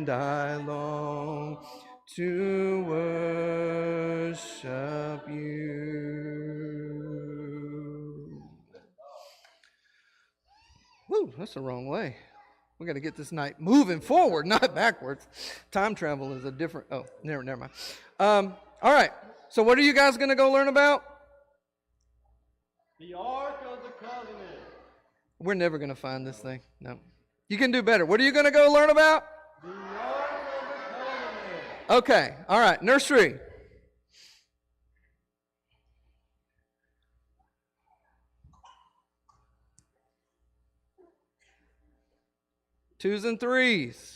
and I long to worship you. Woo, that's the wrong way. We got to get this night moving forward, not backwards. Time travel is a different. Oh, never mind. All right. So, what are you guys going to go learn about? The Ark of the Covenant. We're never going to find this thing. No. You can do better. What are you going to go learn about? The Ark of the Covenant. Okay. All right. Nursery. Twos and threes.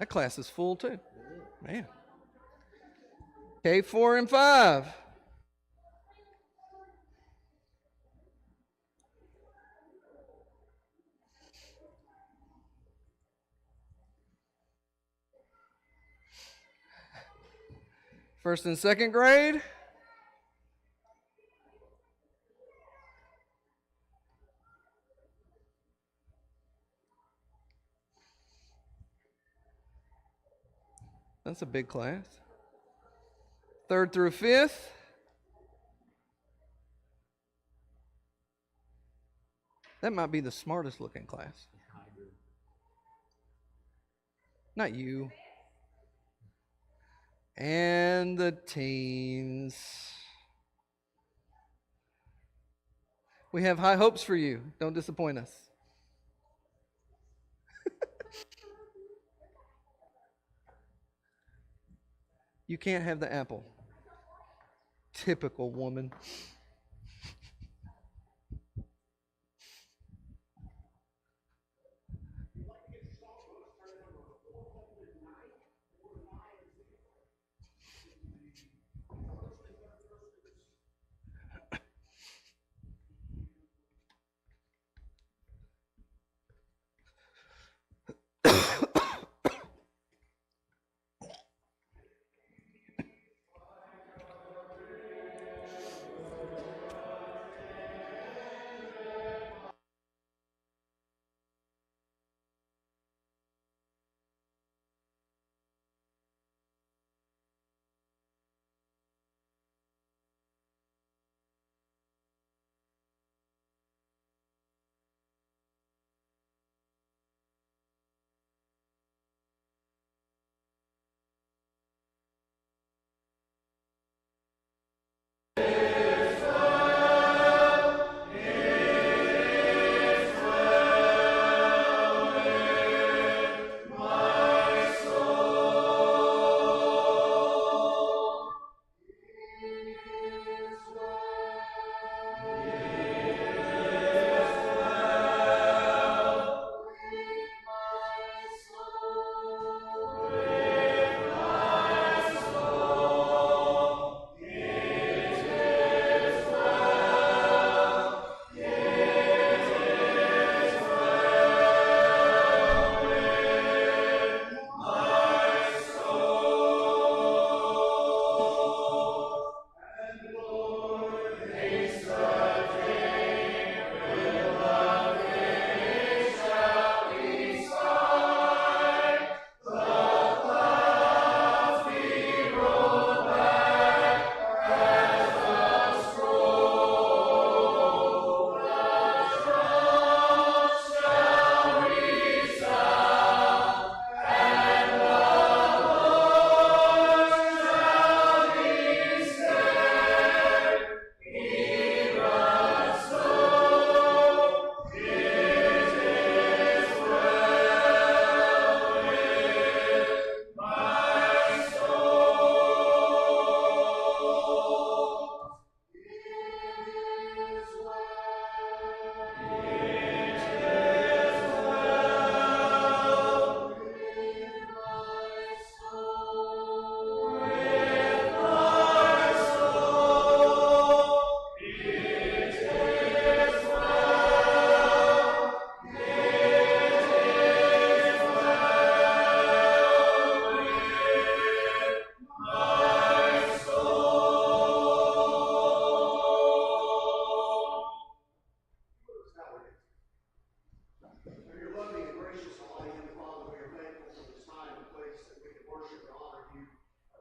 That class is full too. Man. K4 and 5. First and second grade. That's a big class. Third through fifth. That might be the smartest looking class. Not you. And the teens. We have high hopes for you. Don't disappoint us. You can't have the apple. Typical woman.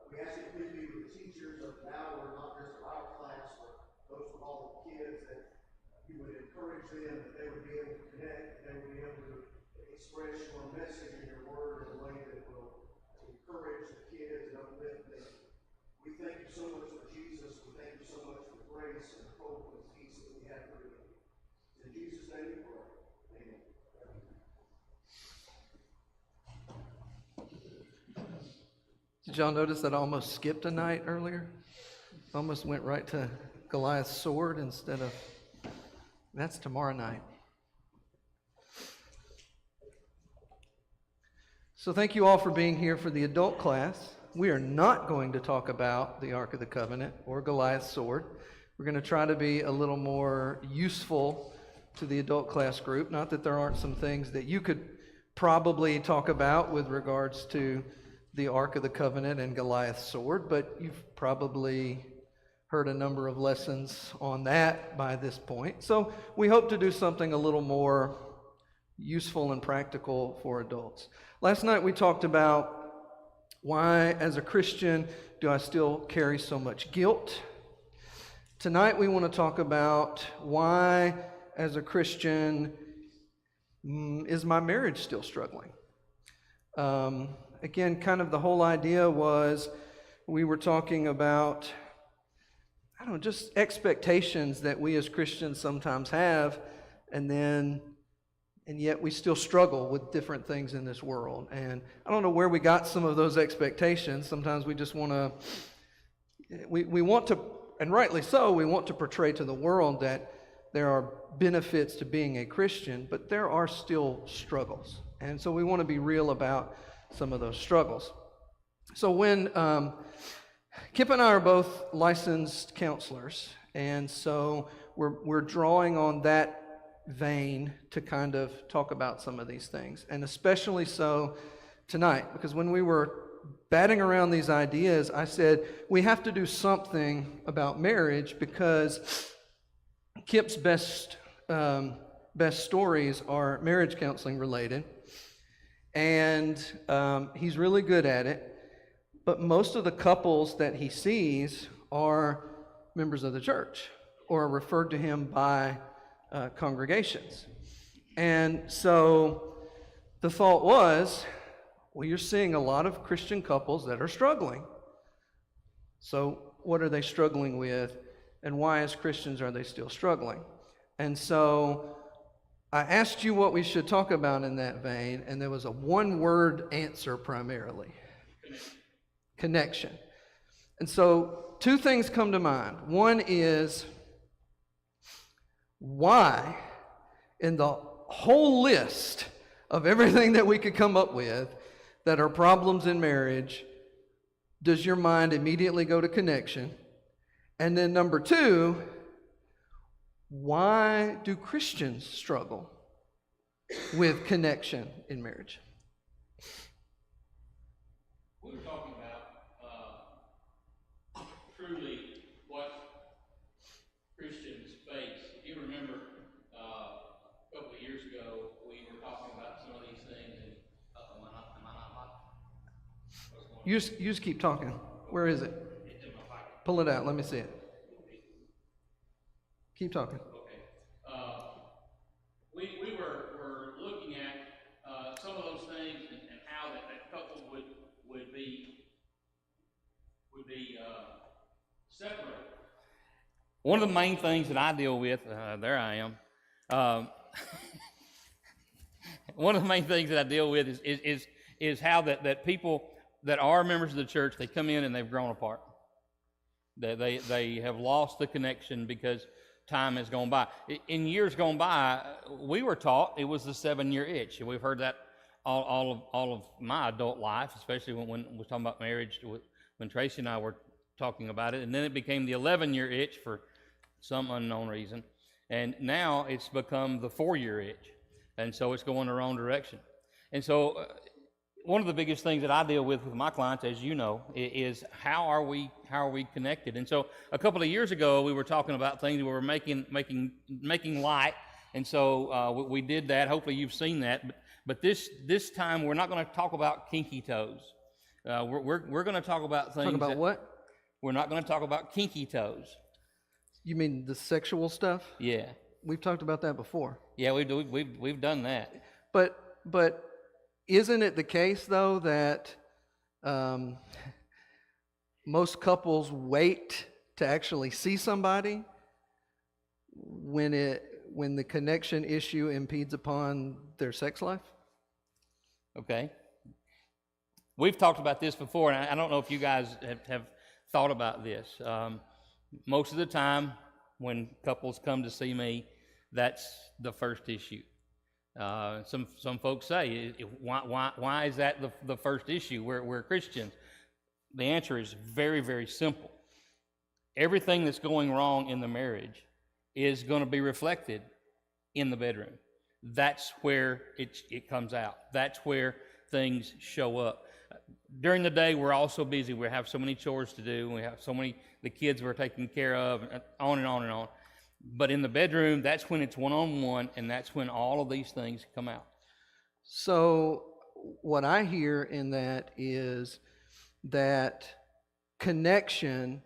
we ask you to please be with the teachers of the hour, not just of our class, but those of all the kids, that you would encourage them, that they would be able to connect, that they would be able to express your message and your word in a way that will encourage the kids and uplift them. We thank you so much for Jesus. We thank you so much for the grace and the hope and the peace that we have for you. In Jesus' name we pray. Amen. Did y'all notice that I almost skipped a night earlier? Almost went right to Goliath's sword instead of, that's tomorrow night. So thank you all for being here for the adult class. We are not going to talk about the Ark of the Covenant or Goliath's sword. We're going to try to be a little more useful to the adult class group. Not that there aren't some things that you could probably talk about with regards to the Ark of the Covenant and Goliath's sword, but you've probably heard a number of lessons on that by this point. So we hope to do something a little more useful and practical for adults. Last night we talked about why, as a Christian, do I still carry so much guilt? Tonight we want to talk about why, as a Christian, is my marriage still struggling? Again, kind of the whole idea was we were talking about, I don't know, just expectations that we as Christians sometimes have, and yet we still struggle with different things in this world. And I don't know where we got some of those expectations. Sometimes we just want to, we want to, and rightly so, we want to portray to the world that there are benefits to being a Christian, but there are still struggles. And so we want to be real about some of those struggles. So when Kip and I are both licensed counselors, and so we're drawing on that vein to kind of talk about some of these things, and especially so tonight, because when we were batting around these ideas, I said we have to do something about marriage because Kip's best stories are marriage counseling related, and he's really good at it, but most of the couples that he sees are members of the church or are referred to him by congregations. And so the thought was, well, you're seeing a lot of Christian couples that are struggling. So what are they struggling with, and why as Christians are they still struggling? And so I asked you what we should talk about in that vein, and there was a one-word answer primarily. Connection. And so two things come to mind. One is, why in the whole list of everything that we could come up with that are problems in marriage does your mind immediately go to connection? And then number two, why do Christians struggle with connection in marriage? We were talking about truly what Christians face. If you remember, a couple of years ago, we were talking about some of these things. And am I not hot? What's going on? You just keep talking. Where is it? It's in my pocket. Pull it out. Let me see it. Keep talking. Okay. We were looking at some of those things and how that couple would be separated. One of the main things that I deal with, there I am. One of the main things that I deal with is how that people that are members of the church, they come in and they've grown apart. They have lost the connection because time has gone by. In years gone by, we were taught it was the 7-year itch. We've heard that all of my adult life, especially when we were talking about marriage, when Tracy and I were talking about it. And then it became the 11-year itch for some unknown reason. And now it's become the 4-year itch. And so it's going the wrong direction. And so one of the biggest things that I deal with my clients, as you know, is how are we connected? And so a couple of years ago, we were talking about things we were making light, and so we did that. Hopefully, you've seen that. But this time, we're not going to talk about kinky toes. We're going to talk about things. Talk about that- what? We're not going to talk about kinky toes. You mean the sexual stuff? Yeah, We've talked about that before. yeah, we've done that. But isn't it the case though that most couples wait to actually see somebody when the connection issue impedes upon their sex life? Okay. We've talked about this before, and I don't know if you guys have thought about this. Most of the time, when couples come to see me, that's the first issue. Some folks say, why is that the first issue? We're Christians. The answer is very, very simple. Everything that's going wrong in the marriage is going to be reflected in the bedroom. That's where it comes out. That's where things show up. During the day, we're all so busy. We have so many chores to do. We have so many, the kids we're taking care of, on and on and on. But in the bedroom, that's when it's one-on-one, and that's when all of these things come out. So what I hear in that is that connection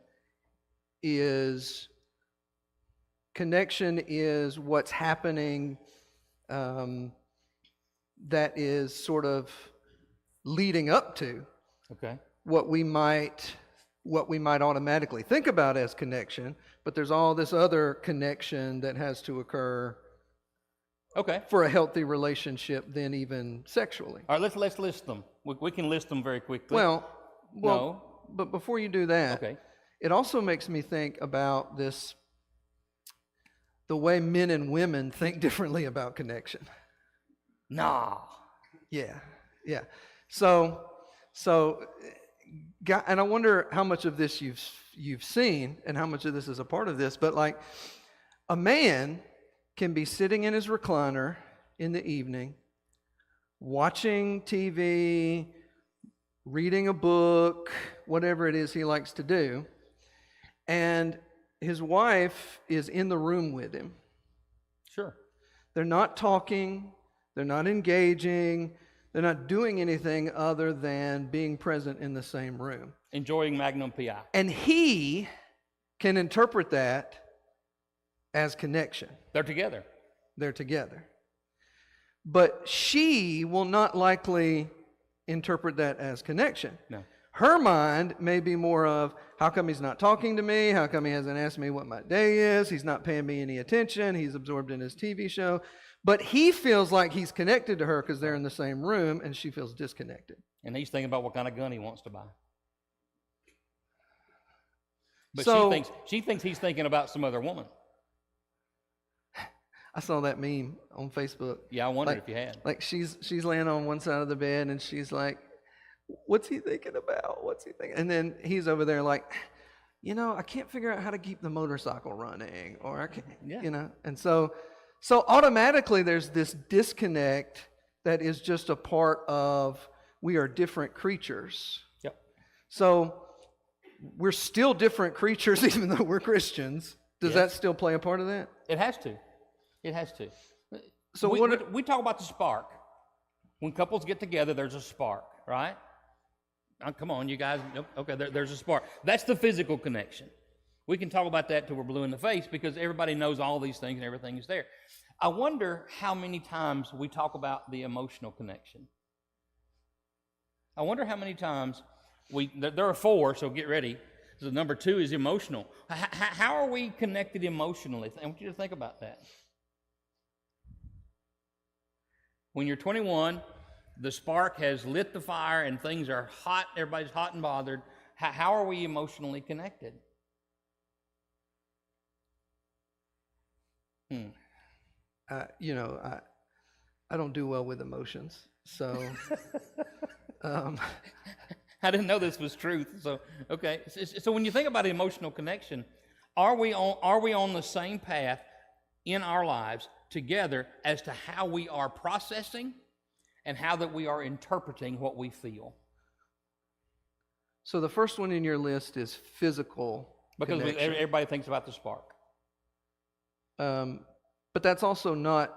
is what's happening that is sort of leading up to Okay. what we might automatically think about as connection, but there's all this other connection that has to occur Okay. for a healthy relationship than even sexually. All right, let's list them. We can list them very quickly. Well, No. but before you do that, Okay. it also makes me think about the way men and women think differently about connection. Nah. Yeah. So, and I wonder how much of this you've seen and how much of this is a part of this, but like a man can be sitting in his recliner in the evening, watching TV, reading a book, whatever it is he likes to do, and his wife is in the room with him. Sure. They're not talking, they're not engaging, they're not doing anything other than being present in the same room. Enjoying Magnum PI. And he can interpret that as connection. They're together. They're together. But she will not likely interpret that as connection. No. Her mind may be more of, how come he's not talking to me? How come he hasn't asked me what my day is? He's not paying me any attention. He's absorbed in his TV show. But he feels like he's connected to her because they're in the same room, and she feels disconnected. And he's thinking about what kind of gun he wants to buy. But So- she thinks he's thinking about some other woman. I saw that meme on Facebook. Yeah, I wondered Like- if you had. Like she's laying on one side of the bed, and she's like, what's he thinking about? What's he thinking? And then he's over there like, I can't figure out how to keep the motorcycle running, or I can't, Yeah. And so automatically there's this disconnect that is just a part of we are different creatures. Yep. So we're still different creatures even though we're Christians. Does Yes. that still play a part of that? It has to. It has to. So we talk about the spark. When couples get together, there's a spark, right? Come on, you guys. Okay, there's a spark. That's the physical connection. We can talk about that till we're blue in the face because everybody knows all these things and everything is there. I wonder how many times we talk about the emotional connection. I wonder how many times there are 4, so get ready. So number 2 is emotional. How are we connected emotionally? I want you to think about that. When you're 21, the spark has lit the fire and things are hot, everybody's hot and bothered. How are we emotionally connected? I don't do well with emotions. So I didn't know this was truth. So, okay. So when you think about emotional connection, are we on the same path in our lives together as to how we are processing and how that we are interpreting what we feel? So the first one in your list is physical Because connection. everybody thinks about the spark. But that's also not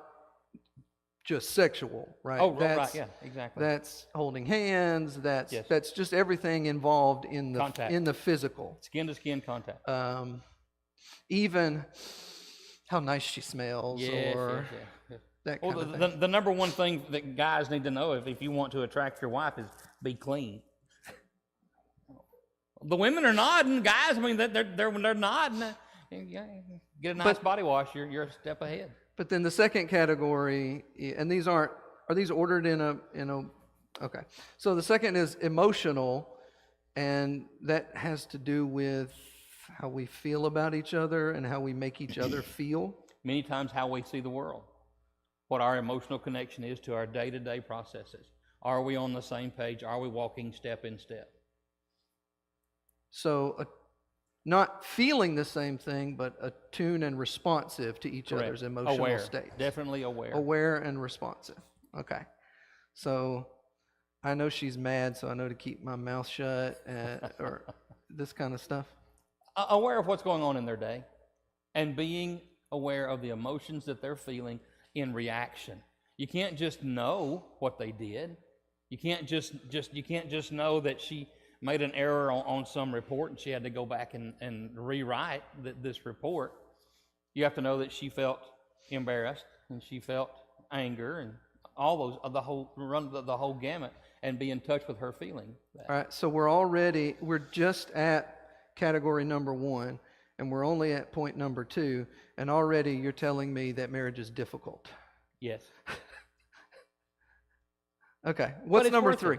just sexual, right? Oh, right, That's, yeah, exactly. That's holding hands. That's Yes. that's just everything involved in Contact. the physical. Skin to skin contact. Even how nice she smells, Yes, or yes, yes. that Well, kind of thing. the number one thing that guys need to know if you want to attract your wife is be clean. The women are nodding, guys. I mean, they're nodding. Yeah, get a nice body wash. You're a step ahead. But then the second category, and these are these ordered in a okay. So the second is emotional, and that has to do with how we feel about each other and how we make each other feel. Many times, how we see the world, what our emotional connection is to our day-to-day processes. Are we on the same page? Are we walking step in step? So not feeling the same thing, but attuned and responsive to each Correct. other's emotional Aware. states. Definitely aware. Aware and responsive. Okay. So I know she's mad, so I know to keep my mouth shut, or this kind of stuff. Aware of what's going on in their day, and being aware of the emotions that they're feeling in reaction. You can't just know what they did. You can't just know that she made an error on some report and she had to go back and rewrite this report. You have to know that she felt embarrassed and she felt anger and all those, the whole gamut, and be in touch with her feeling. All right, so we're just at category number 1, and we're only at point number 2, and already you're telling me that marriage is difficult. Yes. Okay, what's number 3?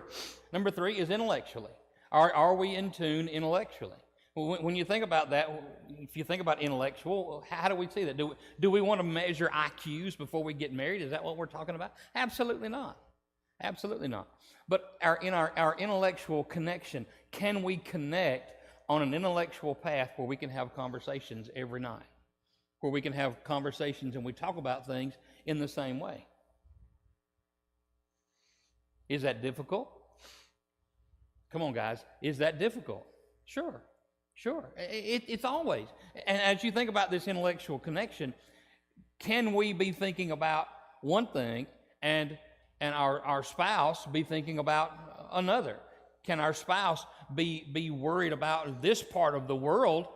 Number 3 is intellectually. Are we in tune intellectually? When you think about that, if you think about intellectual, how do we see that? Do we want to measure IQs before we get married? Is that what we're talking about? Absolutely not. Absolutely not. But our intellectual connection, can we connect on an intellectual path where we can have conversations every night? Where we can have conversations and we talk about things in the same way? Is that difficult? Come on, guys. Is that difficult? Sure. It's always. And as you think about this intellectual connection, can we be thinking about one thing and our spouse be thinking about another? Can our spouse be worried about this part of the world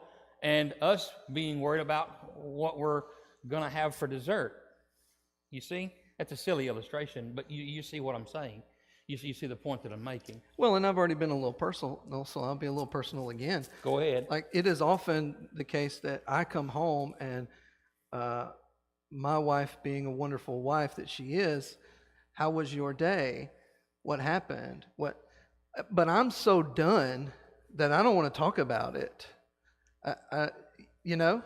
and us being worried about what we're going to have for dessert? You see? That's a silly illustration, but you see what I'm saying. You see the point that I'm making. Well, and I've already been a little personal, so I'll be a little personal again. Go ahead. Like, it is often the case that I come home and my wife, being a wonderful wife that she is, how was your day? What happened? But I'm so done that I don't want to talk about it. You know?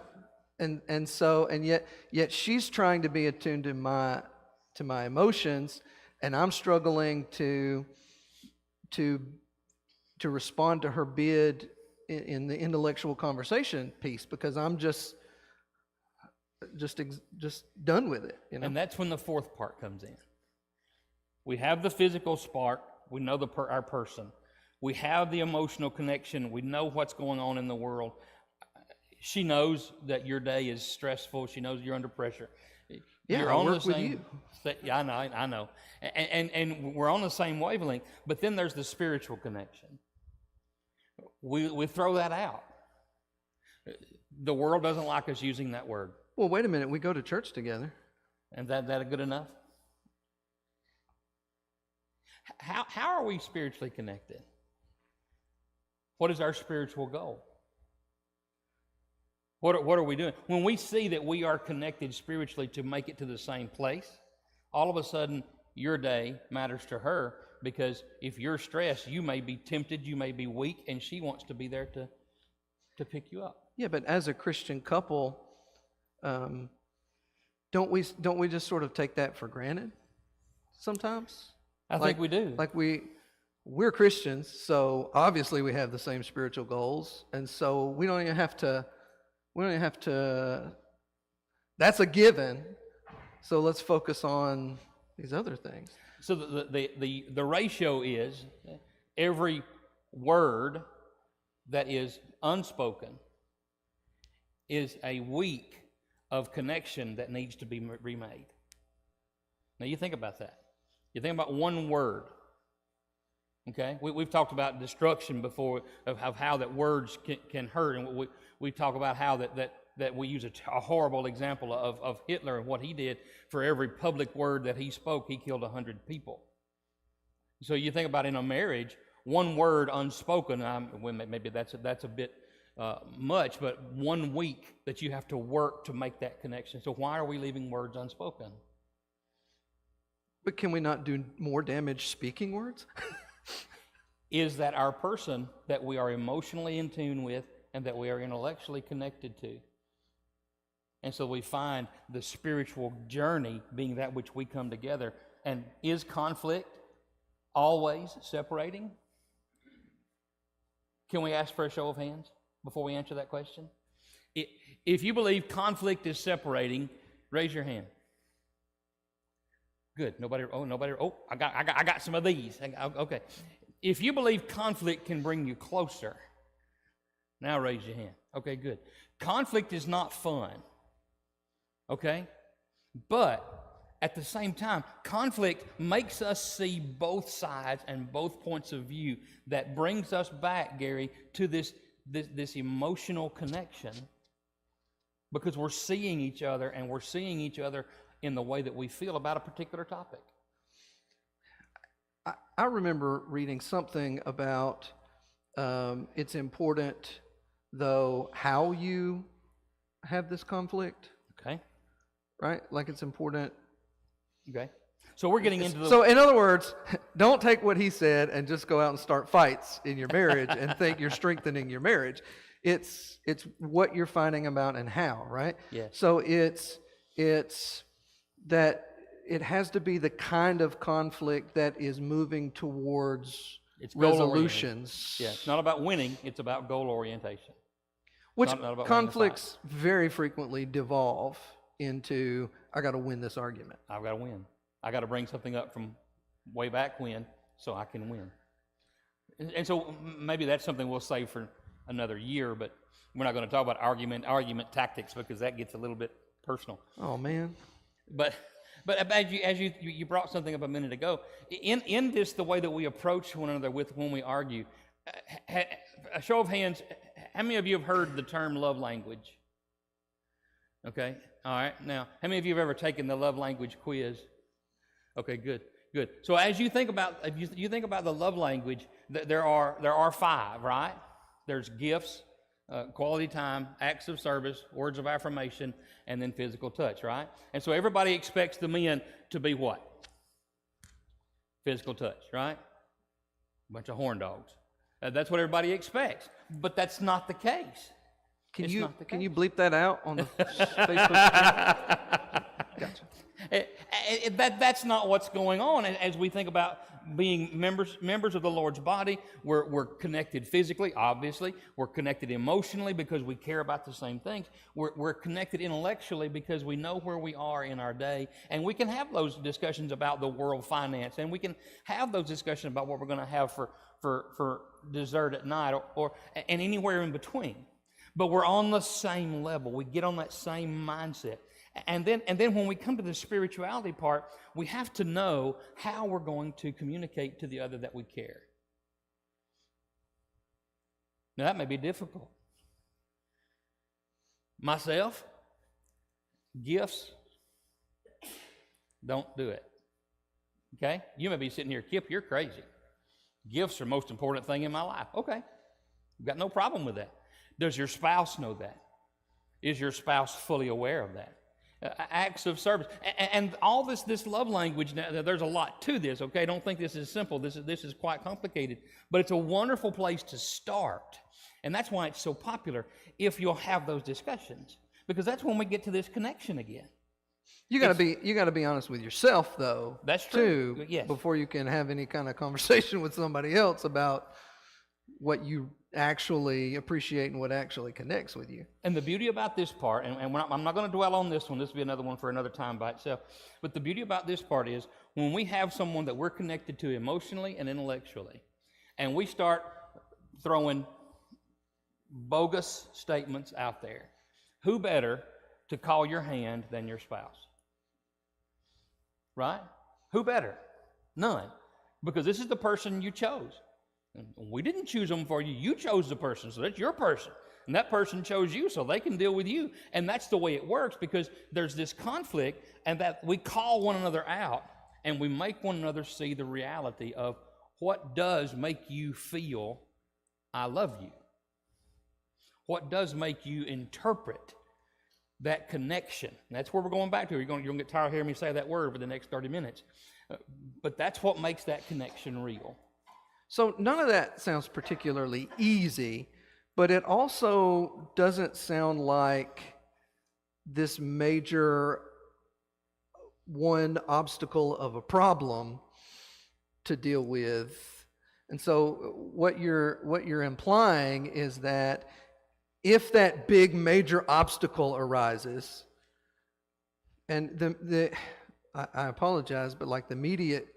And so, and yet she's trying to be attuned to my emotions, and I'm struggling to respond to her bid in the intellectual conversation piece, because I'm just done with it, you know? And that's when the fourth part comes in. We have the physical spark. We know our person. We have the emotional connection. We know what's going on in the world. She knows that your day is stressful. She knows you're under pressure. Yeah, you're I on work the with same, you. Yeah, I know. And we're on the same wavelength. But then there's the spiritual connection. We throw that out. The world doesn't like us using that word. Well, wait a minute. We go to church together. And that good enough? How are we spiritually connected? What is our spiritual goal? What are we doing? When we see that we are connected spiritually to make it to the same place, all of a sudden your day matters to her, because if you're stressed, you may be tempted, you may be weak, and she wants to be there to pick you up. Yeah, but as a Christian couple, don't we just sort of take that for granted sometimes? I think we do. Like we're Christians, so obviously we have the same spiritual goals, and so we don't even have to. That's a given. So let's focus on these other things. So the ratio is every word that is unspoken is a week of connection that needs to be remade. Now you think about that. You think about one word. Okay? We've talked about destruction before, of how that words can hurt. And we talk about how that we use a horrible example of Hitler and what he did. For every public word that he spoke, he killed 100 people. So you think about in a marriage, one word unspoken, maybe that's a bit much, but 1 week that you have to work to make that connection. So why are we leaving words unspoken? But can we not do more damage speaking words? Is that our person that we are emotionally in tune with and that we are intellectually connected to? And so we find the spiritual journey being that which we come together. And is conflict always separating? Can we ask for a show of hands before we answer that question? If you believe conflict is separating, raise your hand. Good. Nobody. Oh, I got some of these. Okay. If you believe conflict can bring you closer, now raise your hand. Okay, good. Conflict is not fun. Okay? But at the same time, conflict makes us see both sides and both points of view. That brings us back, Gary, to this emotional connection, because we're seeing each other, and we're seeing each other in the way that we feel about a particular topic. I remember reading something about it's important, though, how you have this conflict. Okay. Right? Like it's important. Okay. So we're getting into the... So in other words, don't take what he said and just go out and start fights in your marriage and think you're strengthening your marriage. It's what you're finding about and how, right? Yes. So it's that it has to be the kind of conflict that is moving towards resolutions. Yeah, it's not about winning, it's about goal orientation. Which not about conflicts very frequently devolve into, I got to win this argument. I've got to win. I got to bring something up from way back when so I can win. And so maybe that's something we'll save for another year, but we're not going to talk about argument tactics, because that gets a little bit personal. Oh, man. But as you brought something up a minute ago, in this, the way that we approach one another when we argue, a show of hands, how many of you have heard the term love language? Okay, all right. Now, how many of you have ever taken the love language quiz? Okay, good. So as you think about, if you think about the love language, there are 5, right? There's gifts, quality time, acts of service, words of affirmation, and then physical touch, right? And so everybody expects the men to be what? Physical touch, right? A bunch of horn dogs. That's what everybody expects, but that's not the case. Can you bleep that out on the Facebook? Gotcha. That's not what's going on. As we think about being members of the Lord's body, we're connected physically, obviously. We're connected emotionally because we care about the same things. We're connected intellectually because we know where we are in our day, and we can have those discussions about the world finance, and we can have those discussions about what we're going to have for dessert at night, and anywhere in between. But we're on the same level. We get on that same mindset. And then when we come to the spirituality part, we have to know how we're going to communicate to the other that we care. Now, that may be difficult. Myself, gifts, don't do it. Okay? You may be sitting here, Kip, you're crazy. Gifts are the most important thing in my life. Okay. You've got no problem with that. Does your spouse know that? Is your spouse fully aware of that? Acts of service, and all this love language. Now, there's a lot to this. Okay, don't think this is simple. This is quite complicated, but it's a wonderful place to start, and that's why it's so popular. If you'll have those discussions, because that's when we get to this connection again. You got to be honest with yourself, though. That's true. Too, yes. Before you can have any kind of conversation with somebody else about what you actually appreciate and what actually connects with you. And the beauty about this part, and I'm not going to dwell on this one, this will be another one for another time by itself, but the beauty about this part is when we have someone that we're connected to emotionally and intellectually, and we start throwing bogus statements out there, who better to call your hand than your spouse? right? Who better? None. Because this is the person you chose. And we didn't choose them for you. You chose the person, so that's your person. And that person chose you, so they can deal with you. And that's the way it works, because there's this conflict, and that we call one another out, and we make one another see the reality of what does make you feel, I love you. What does make you interpret that connection? And that's where we're going back to. You're going to get tired of hearing me say that word for the next 30 minutes. But that's what makes that connection real. So none of that sounds particularly easy, but it also doesn't sound like this major one obstacle of a problem to deal with. And so what you're implying is that if that big major obstacle arises, and I apologize, but like the immediate,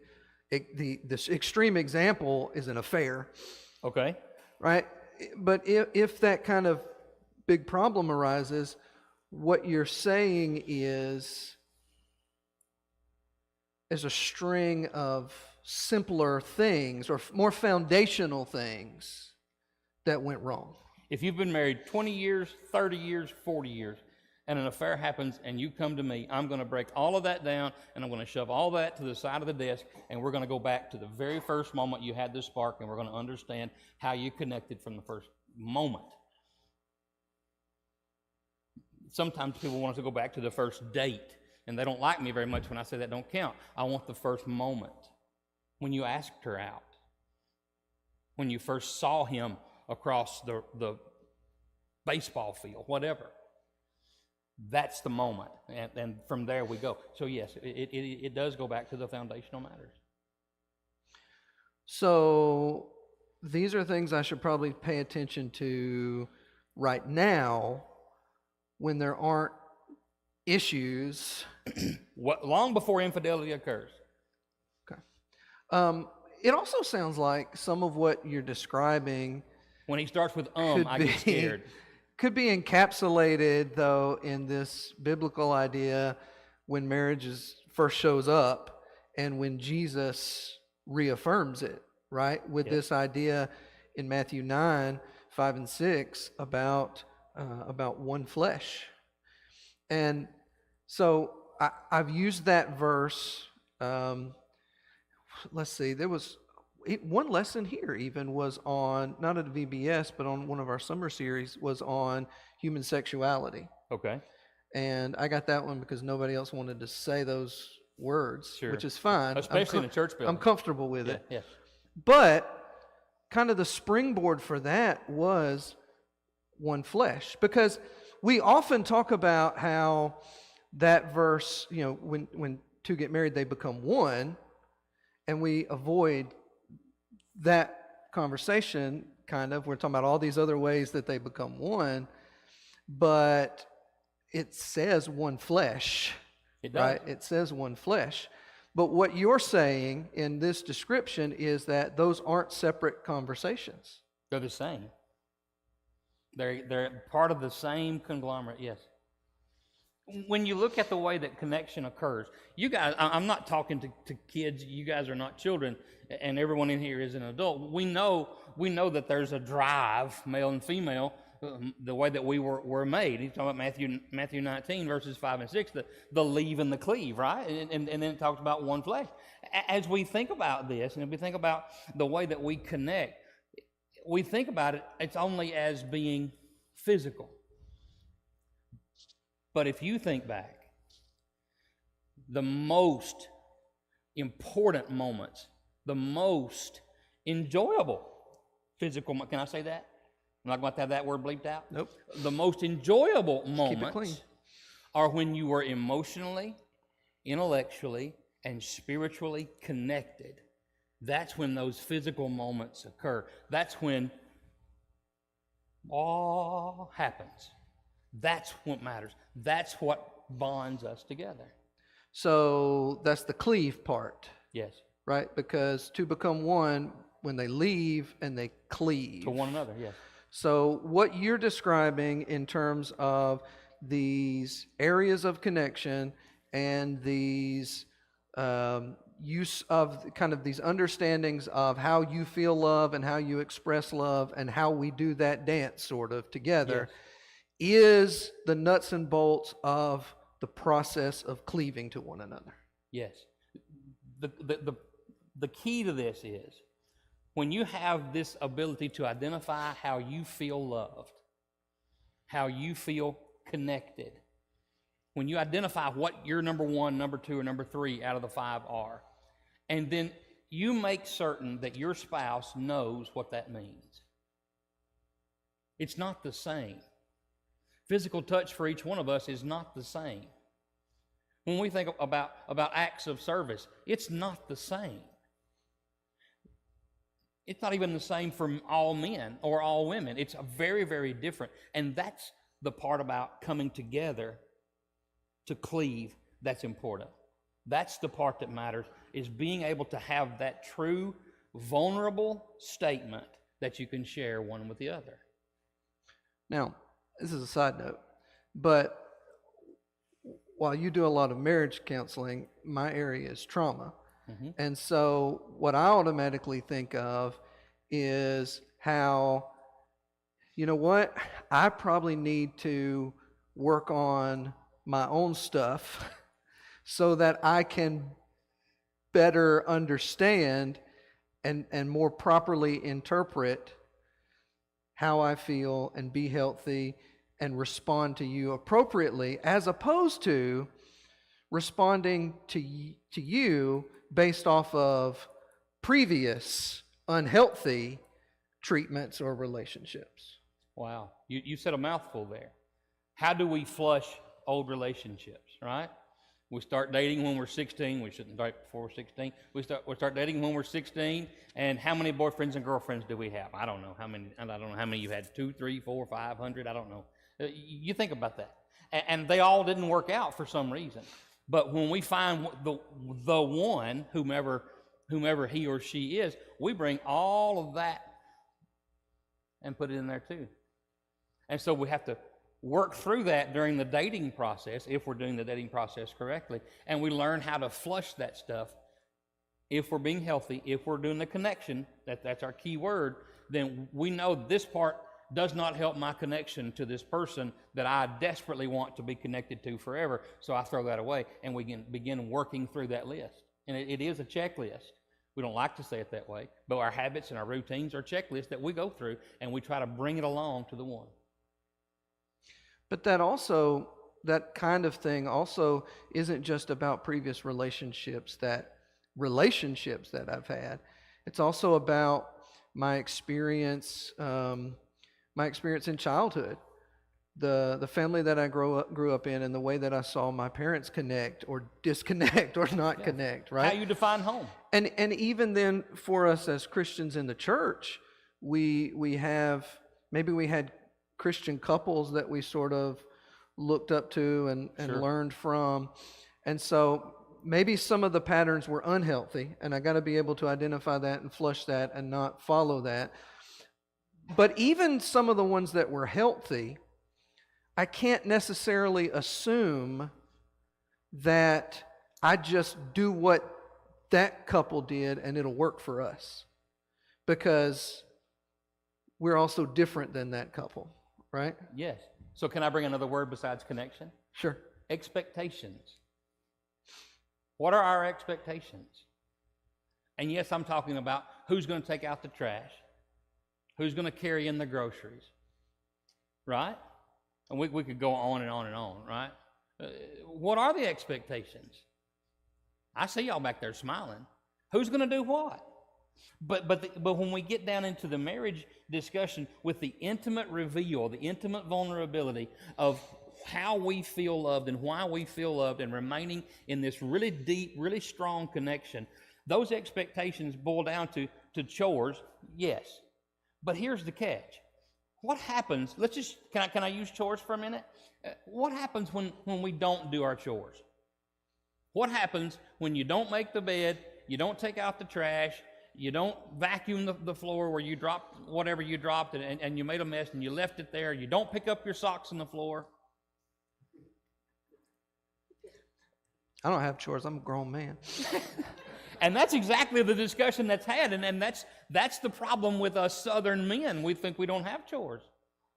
this extreme example is an affair, Okay? right? But if that kind of big problem arises, what you're saying is a string of simpler things or more foundational things that went wrong. If you've been married 20 years, 30 years, 40 years, and an affair happens and you come to me, I'm going to break all of that down, and I'm going to shove all that to the side of the desk, and we're going to go back to the very first moment you had the spark, and we're going to understand how you connected from the first moment. Sometimes people want us to go back to the first date, and they don't like me very much when I say that don't count. I want the first moment, when you asked her out, when you first saw him across the baseball field, whatever. That's the moment, and from there we go. So yes, it does go back to the foundational matters. So these are things I should probably pay attention to right now when there aren't issues. Long before infidelity occurs. Okay. It also sounds like some of what you're describing When he starts with could I be get scared. could be encapsulated, though, in this biblical idea when marriage first shows up and when Jesus reaffirms it, right? With Yes. this idea in Matthew 9, 5 and 6 about one flesh. And so I've used that verse. Let's see, there was one lesson here even was on, not at VBS, but on one of our summer series, was on human sexuality. Okay. And I got that one because nobody else wanted to say those words, Sure. which is fine. Especially in a church building. I'm comfortable with it. Yes. But kind of the springboard for that was one flesh. Because we often talk about how that verse, when two get married, they become one, and we avoid that conversation, kind of. We're talking about all these other ways that they become one, but it says one flesh. It does. Right? It says one flesh. But what you're saying in this description is that those aren't separate conversations. They're the same. They're part of the same conglomerate, yes. When you look at the way that connection occurs, you guys, I'm not talking to kids, you guys are not children, and everyone in here is an adult. We know that there's a drive, male and female, the way that we were made. He's talking about Matthew 19, verses 5 and 6, the leave and the cleave, right? And then it talks about one flesh. As we think about this, and if we think about the way that we connect, we think about it, it's only as being physical. But if you think back, the most important moments, the most enjoyable physical, can I say that? I'm not going to have that word bleeped out? Nope. The most enjoyable Keep it moments clean. are when you were emotionally, intellectually, and spiritually connected. That's when those physical moments occur. That's when all happens. That's what matters. That's what bonds us together. So that's the cleave part, Yes. right? Because two become one when they leave and they cleave. To one another, yes. So what you're describing in terms of these areas of connection and these use of kind of these understandings of how you feel love and how you express love and how we do that dance sort of together is the nuts and bolts of the process of cleaving to one another. Yes. The key to this is when you have this ability to identify how you feel loved, how you feel connected, when you identify what your number one, number two, or number three out of the five are, and then you make certain that your spouse knows what that means. It's not the same. Physical touch for each one of us is not the same. When we think about acts of service, it's not the same. It's not even the same for all men or all women. It's very, very different. And that's the part about coming together to cleave that's important. That's the part that matters, is being able to have that true, vulnerable statement that you can share one with the other. Now, this is a side note, but while you do a lot of marriage counseling, my area is trauma. Mm-hmm. And so what I automatically think of is how, you know what, I probably need to work on my own stuff so that I can better understand and more properly interpret how I feel and be healthy and respond to you appropriately, as opposed to responding to you based off of previous unhealthy treatments or relationships. Wow. You said a mouthful there. How do we flush old relationships, right? We start dating when we're 16. We shouldn't date before we're 16. We start dating when we're 16. And how many boyfriends and girlfriends do we have? I don't know how many. I don't know how many you had. 2, 3, 4, 500. I don't know. You think about that. And they all didn't work out for some reason. But when we find the one, whomever he or she is, we bring all of that and put it in there too. And so we have to work through that during the dating process, if we're doing the dating process correctly, and we learn how to flush that stuff. If we're being healthy, if we're doing the connection, that's our key word, then we know this part does not help my connection to this person that I desperately want to be connected to forever, so I throw that away, and we can begin working through that list. And it is a checklist. We don't like to say it that way, but our habits and our routines are checklists that we go through, and we try to bring it along to the one. But that kind of thing also isn't just about previous relationships that I've had. It's also about my experience in childhood, the family that I grew up in, and the way that I saw my parents connect or disconnect or not connect, right? How you define home. And even then, for us as Christians in the church, we had Christian couples that we sort of looked up to and Sure. learned from. And so maybe some of the patterns were unhealthy, and I got to be able to identify that and flush that and not follow that. But even some of the ones that were healthy, I can't necessarily assume that I just do what that couple did and it'll work for us, because we're also different than that couple. Right? Yes. So can I bring another word besides connection? Sure. Expectations. What are our expectations? And yes, I'm talking about who's going to take out the trash, who's going to carry in the groceries, right? And we could go on and on and on, right? What are the expectations? I see y'all back there smiling. Who's going to do what? But when we get down into the marriage discussion with the intimate reveal, the intimate vulnerability of how we feel loved and why we feel loved, and remaining in this really deep, really strong connection, those expectations boil down to chores, yes. But here's the catch. What happens, can I use chores for a minute? What happens when we don't do our chores? What happens when you don't make the bed, you don't take out the trash, you don't vacuum the floor where you dropped whatever you dropped and you made a mess and you left it there, you don't pick up your socks on the floor? I don't have chores. I'm a grown man. And that's exactly the discussion that's had, and that's the problem with us Southern men. We think we don't have chores.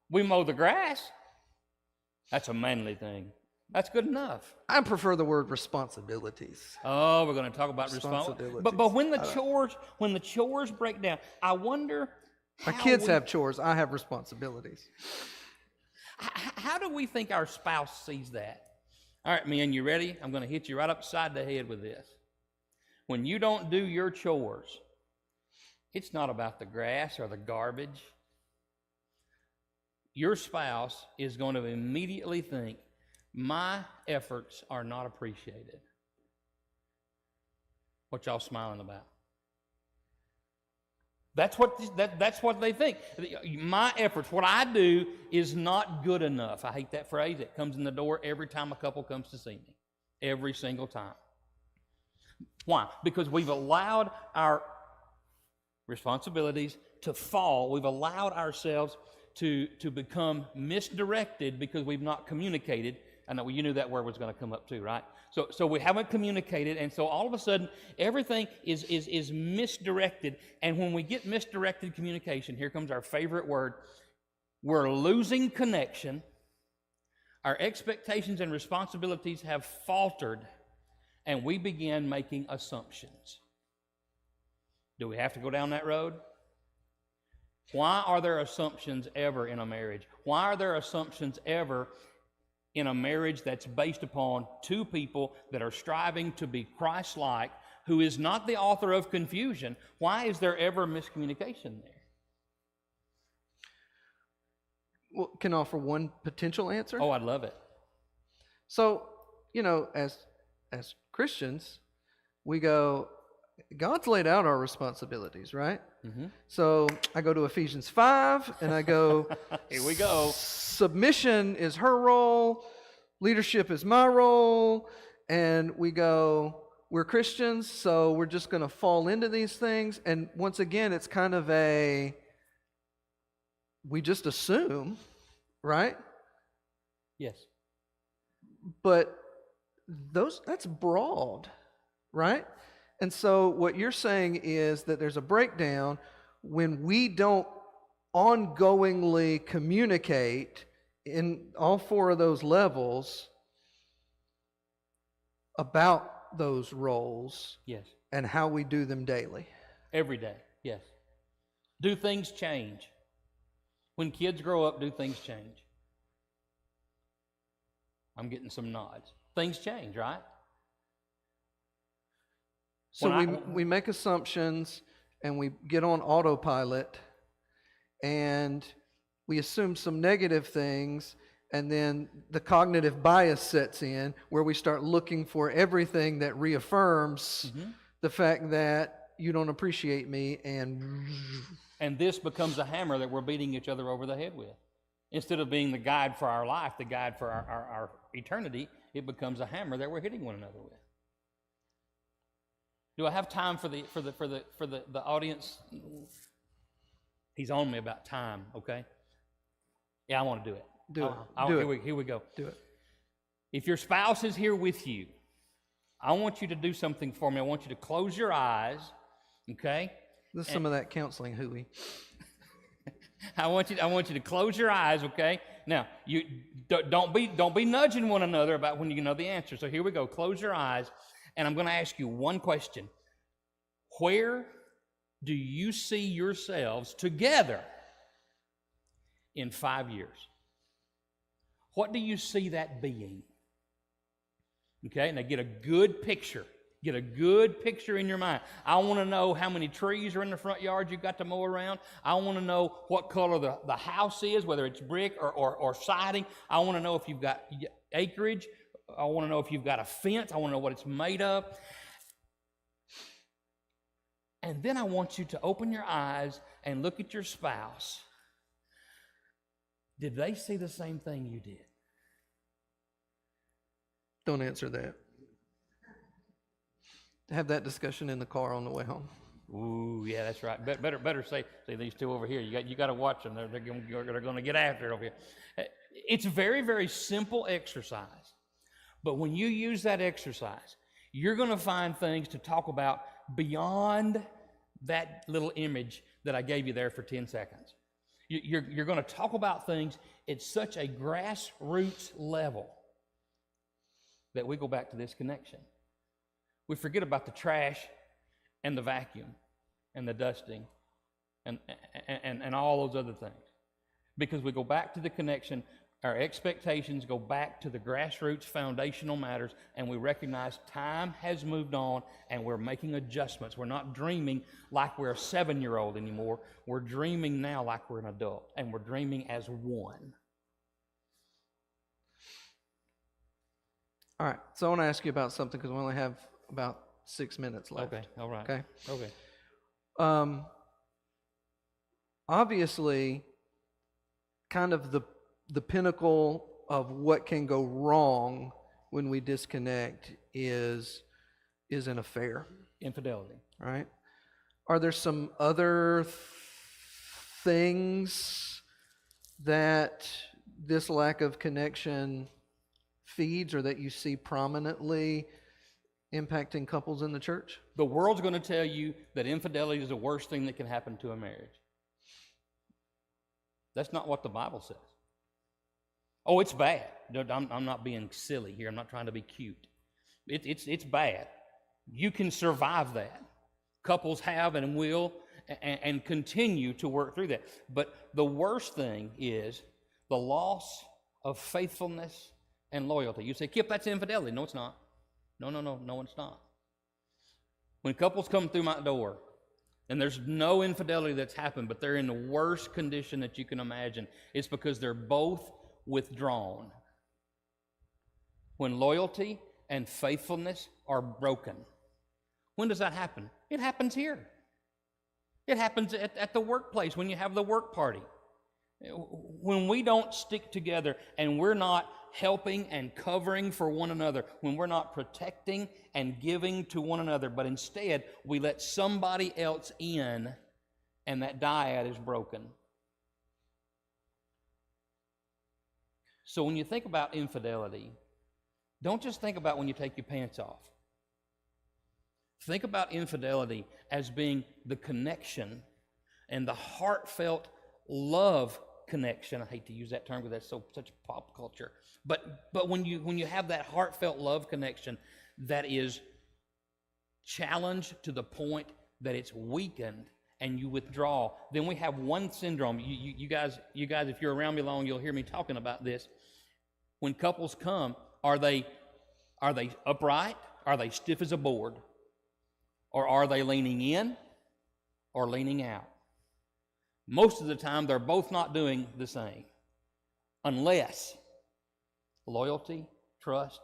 We mow the grass. That's a manly thing. That's good enough. I prefer the word responsibilities. Oh, we're going to talk about responsibility. But when the chores break down, I wonder My kids have chores. I have responsibilities. How do we think our spouse sees that? All right, men, you ready? I'm going to hit you right upside the head with this. When you don't do your chores, it's not about the grass or the garbage. Your spouse is going to immediately think, my efforts are not appreciated. What y'all smiling about? That's what they think. My efforts, what I do is not good enough. I hate that phrase. It comes in the door every time a couple comes to see me. Every single time. Why? Because we've allowed our responsibilities to fall. We've allowed ourselves to become misdirected because we've not communicated. I know you knew that word was going to come up too, right? So we haven't communicated, and so all of a sudden everything is misdirected. And when we get misdirected communication, here comes our favorite word. We're losing connection. Our expectations and responsibilities have faltered, and we begin making assumptions. Do we have to go down that road? Why are there assumptions ever in a marriage? Why are there assumptions ever in a marriage that's based upon two people that are striving to be Christ-like, who is not the author of confusion? Why is there ever miscommunication there? Well, can I offer one potential answer? Oh, I'd love it. So, as Christians, we go, God's laid out our responsibilities, right? Mm-hmm. So I go to Ephesians 5 and I go, Here we go. Submission is her role, leadership is my role, and we go, we're Christians, so we're just going to fall into these things. And once again, it's kind of we just assume, right? Yes. But that's broad, right? And so what you're saying is that there's a breakdown when we don't ongoingly communicate in all four of those levels about those roles. Yes. And how we do them daily. Every day, yes. Do things change? When kids grow up, do things change? I'm getting some nods. Things change, right? So we make assumptions and we get on autopilot and we assume some negative things, and then the cognitive bias sets in where we start looking for everything that reaffirms the fact that you don't appreciate me, and this becomes a hammer that we're beating each other over the head with. Instead of being the guide for our life, the guide for our eternity, it becomes a hammer that we're hitting one another with. Do I have time for the audience? He's on me about time, okay? Yeah, I want to do it. Here we go. Do it. If your spouse is here with you, I want you to do something for me. I want you to close your eyes, okay? This is some of that counseling hooey. I want you to close your eyes, okay? Now, you don't be nudging one another about when you know the answer. So here we go. Close your eyes, and I'm going to ask you one question. Where do you see yourselves together in 5 years? What do you see that being? Okay, now get a good picture. Get a good picture in your mind. I want to know how many trees are in the front yard you've got to mow around. I want to know what color the house is, whether it's brick or siding. I want to know if you've got acreage. I want to know if you've got a fence. I want to know what it's made of. And then I want you to open your eyes and look at your spouse. Did they see the same thing you did? Don't answer that. Have that discussion in the car on the way home. Ooh, yeah, that's right. Better say these two over here. You got to watch them. They're going to get after it over here. It's a very, very simple exercise. But when you use that exercise, you're going to find things to talk about beyond that little image that I gave you there for 10 seconds. You're going to talk about things at such a grassroots level that we go back to this connection. We forget about the trash and the vacuum and the dusting and all those other things. Because we go back to the connection, our expectations go back to the grassroots foundational matters, and we recognize time has moved on and we're making adjustments. We're not dreaming like we're a 7-year-old anymore. We're dreaming now like we're an adult, and we're dreaming as one. All right, so I want to ask you about something because we only have about 6 minutes left. Okay, all right. Okay. Okay. Obviously, kind of the pinnacle of what can go wrong when we disconnect is an affair. Infidelity. Right? Are there some other things that this lack of connection feeds or that you see prominently impacting couples in the church? The world's going to tell you that infidelity is the worst thing that can happen to a marriage. That's not what the Bible says. Oh, it's bad. I'm not being silly here. I'm not trying to be cute. It's bad. You can survive that. Couples have and will and continue to work through that. But the worst thing is the loss of faithfulness and loyalty. You say, Kip, that's infidelity. No, it's not. No, it's not. When couples come through my door, and there's no infidelity that's happened, but they're in the worst condition that you can imagine, it's because they're both withdrawn. When loyalty and faithfulness are broken. When does that happen? It happens here. It happens at the workplace when you have the work party. When we don't stick together and we're not helping and covering for one another, when we're not protecting and giving to one another, but instead we let somebody else in, and that dyad is broken. So when you think about infidelity, don't just think about when you take your pants off. Think about infidelity as being the connection and the heartfelt love connection. I hate to use that term because that's such pop culture. But when you have that heartfelt love connection that is challenged to the point that it's weakened and you withdraw, then we have one syndrome. You guys, if you're around me long, you'll hear me talking about this. When couples come, are they upright? Are they stiff as a board? Or are they leaning in or leaning out? Most of the time, they're both not doing the same, unless loyalty, trust,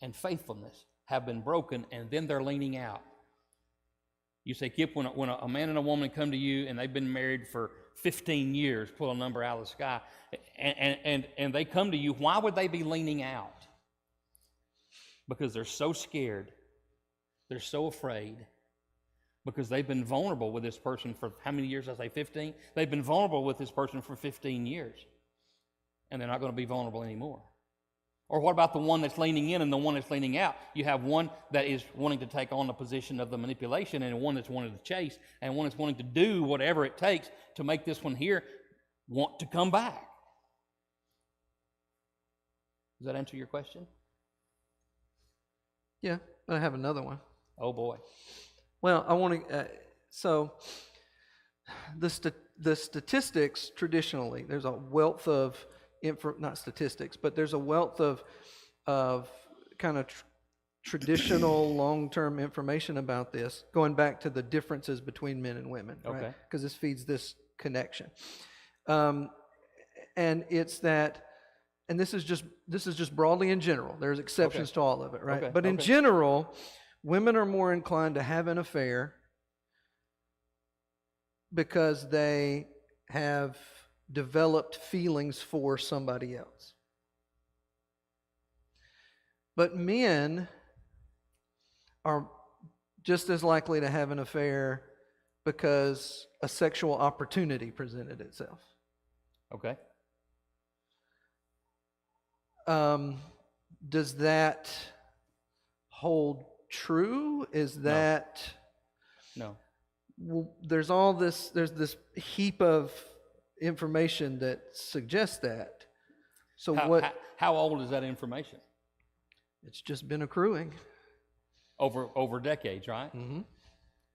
and faithfulness have been broken, and then they're leaning out. You say, Kip, when a man and a woman come to you and they've been married for 15 years, pull a number out of the sky, and they come to you, why would they be leaning out? Because they're so scared. They're so afraid. Because they've been vulnerable with this person for how many years? I say 15. They've been vulnerable with this person for 15 years. And they're not going to be vulnerable anymore. Or what about the one that's leaning in and the one that's leaning out? You have one that is wanting to take on the position of the manipulation, and one that's wanting to chase, and one that's wanting to do whatever it takes to make this one here want to come back. Does that answer your question? Yeah, but I have another one. Oh boy. Well, I want to. So, the statistics traditionally, there's a wealth of not statistics, but there's a wealth of kind of traditional long-term information about this, going back to the differences between men and women, Okay. right? Because this feeds this connection, and it's that. And this is just broadly in general. There's exceptions to all of it, right? Okay, But in okay. general, women are more inclined to have an affair because they have developed feelings for somebody else. But men are just as likely to have an affair because a sexual opportunity presented itself. does that hold true? Is that No. well, there's this heap of information that suggests that. So How old is that information? it's just been accruing. Over decades, right? Mm-hmm.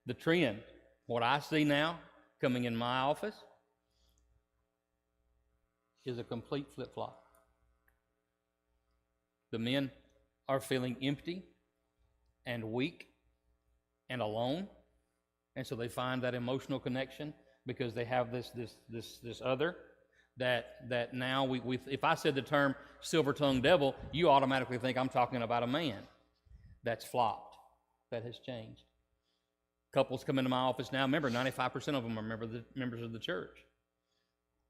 The trend, what I see now coming in my office, is a complete flip-flop. The men are feeling empty and weak and alone, and so they find that emotional connection because they have this other that now we if I said the term silver-tongued devil, you automatically think I'm talking about a man. That's flopped. That has changed. Couples come into my office now. Remember, 95% of them are members of the church.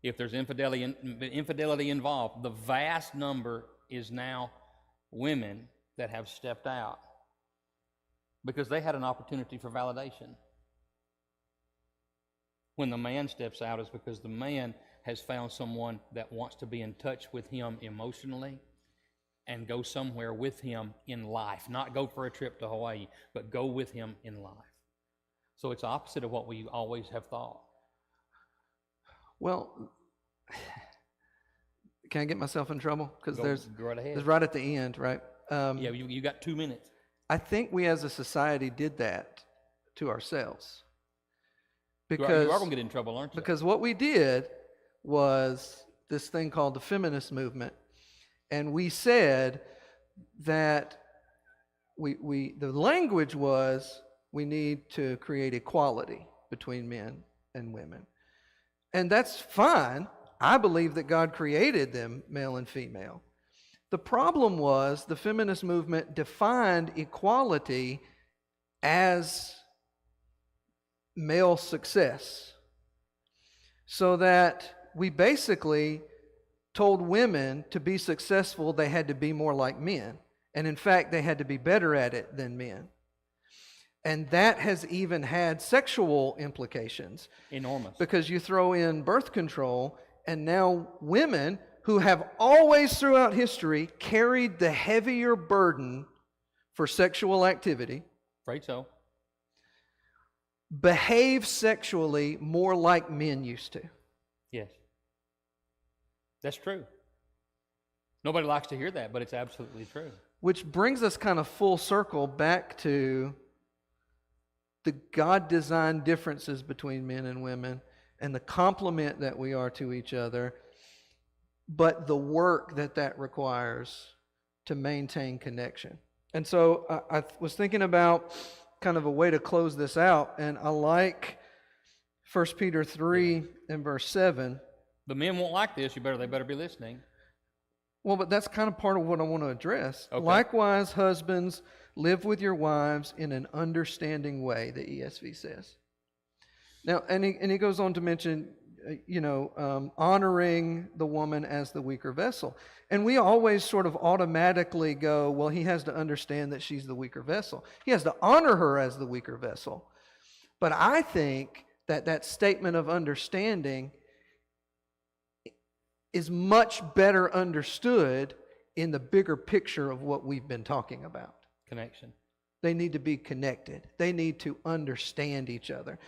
If there's infidelity involved, the vast number is now women that have stepped out because they had an opportunity for validation. When the man steps out, is because the man has found someone that wants to be in touch with him emotionally and go somewhere with him in life. Not go for a trip to Hawaii, but go with him in life. So it's opposite of what we always have thought. Well, can I get myself in trouble? Because Go right ahead. there's right at the end, right? Yeah, you got 2 minutes. I think we as a society did that to ourselves. You are Because going to get in trouble, aren't you? Because what we did was this thing called the feminist movement. And we said that the language was we need to create equality between men and women. And that's fine. I believe that God created them male and female. The problem was the feminist movement defined equality as male success. So that we basically told women to be successful, they had to be more like men. And in fact, they had to be better at it than men. And that has even had sexual implications. Enormous. Because you throw in birth control, and now women who have always throughout history carried the heavier burden for sexual activity, Afraid so. behave sexually more like men used to. Yes. That's true. Nobody likes to hear that, but it's absolutely true. Which brings us kind of full circle back to the God-designed differences between men and women and the complement that we are to each other, but the work that requires to maintain connection. And so I was thinking about kind of a way to close this out, and I like 1 Peter 3 and verse 7. The men won't like this. They better be listening. Well, but that's kind of part of what I want to address. Okay. Likewise, husbands, live with your wives in an understanding way, the ESV says. Now, and he goes on to mention, honoring the woman as the weaker vessel. And we always sort of automatically go, well, he has to understand that she's the weaker vessel. He has to honor her as the weaker vessel. But I think that statement of understanding is much better understood in the bigger picture of what we've been talking about. Connection. They need to be connected. They need to understand each other.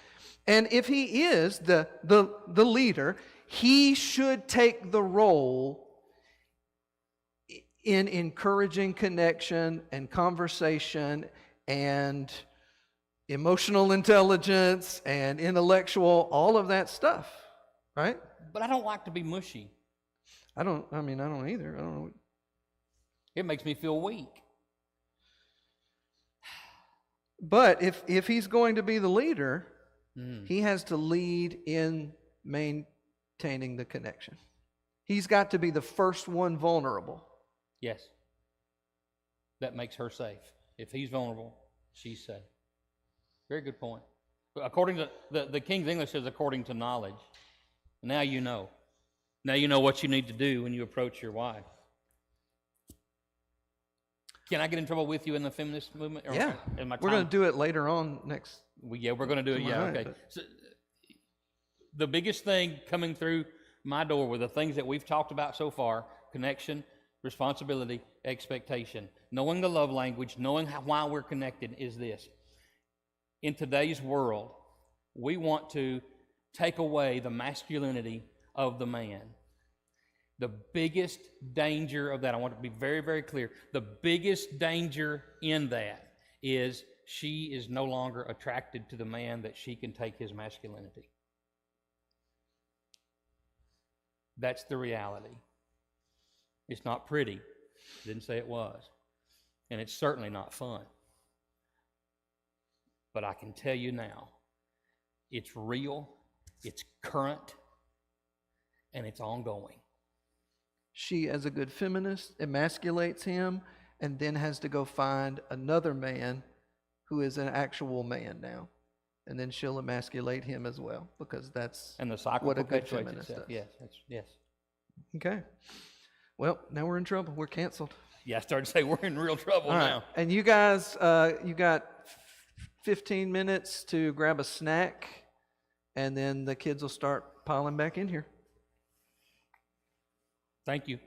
And if he is the leader, he should take the role in encouraging connection and conversation and emotional intelligence and intellectual, all of that stuff, right? But I don't like to be mushy. I don't either. I don't know. It makes me feel weak. But if he's going to be the leader, he has to lead in maintaining the connection. He's got to be the first one vulnerable. Yes. That makes her safe. If he's vulnerable, she's safe. Very good point. According to the King's English says according to knowledge. Now you know. Now you know what you need to do when you approach your wife. Can I get in trouble with you in the feminist movement? Yeah. We're going to do it later on next. We're going to do it. Yeah, Tomorrow night, okay. So, the biggest thing coming through my door were the things that we've talked about so far: connection, responsibility, expectation. Knowing the love language, knowing why we're connected is this. In today's world, we want to take away the masculinity of the man. The biggest danger of that, I want to be very, very clear, the biggest danger in that is she is no longer attracted to the man that she can take his masculinity. That's the reality. It's not pretty. Didn't say it was. And it's certainly not fun. But I can tell you now, it's real, it's current, and it's ongoing. She, as a good feminist, emasculates him and then has to go find another man who is an actual man now. And then she'll emasculate him as well, because that's And the cycle what a good perpetuates feminist itself. does. Yes. Okay. Well, now we're in trouble. We're canceled. Yeah, I started to say we're in real trouble All right. now. And you guys, you got 15 minutes to grab a snack, and then the kids will start piling back in here. Thank you.